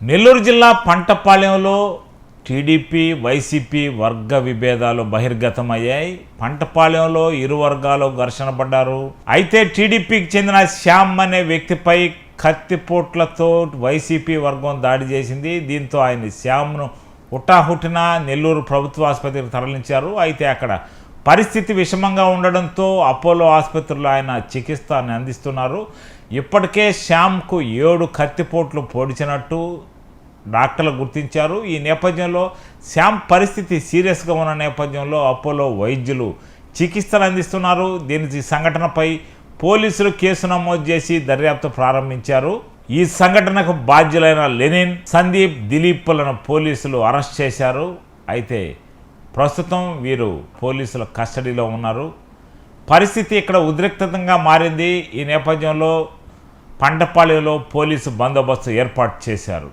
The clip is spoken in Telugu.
నెల్లూరు జిల్లా పంటపాలెంలో టీడీపీ వైసీపీ వర్గ విభేదాలు బహిర్గతమయ్యాయి. పంటపాలెంలో ఇరు వర్గాలు ఘర్షణ పడ్డారు. అయితే టీడీపీకి చెందిన శ్యామ్ అనే వ్యక్తిపై కత్తిపోట్లతో వైసీపీ వర్గం దాడి చేసింది. దీంతో ఆయన శ్యామ్ను హుటాహుటిన నెల్లూరు ప్రభుత్వ ఆసుపత్రికి తరలించారు. అయితే అక్కడ పరిస్థితి విషమంగా ఉండడంతో అపోలో ఆసుపత్రిలో ఆయన చికిత్స అందిస్తున్నారు. ఇప్పటికే శ్యామ్కు 7 కత్తిపోట్లు పొడిచినట్టు డాక్టర్లు గుర్తించారు. ఈ నేపథ్యంలో శ్యామ్ పరిస్థితి సీరియస్గా ఉన్న నేపథ్యంలో అపోలో వైద్యులు చికిత్సలు అందిస్తున్నారు. దీని సంఘటనపై పోలీసులు కేసు నమోదు చేసి దర్యాప్తు ప్రారంభించారు. ఈ సంఘటనకు బాధ్యులైన లెనిన్, సందీప్, దిలీప్లను పోలీసులు అరెస్ట్ చేశారు. అయితే ప్రస్తుతం వీరు పోలీసుల కస్టడీలో ఉన్నారు. పరిస్థితి ఇక్కడ ఉద్రిక్తంగా మారింది. ఈ నేపథ్యంలో పంటపాలెంలో పోలీసు బందోబస్తు ఏర్పాటు చేశారు.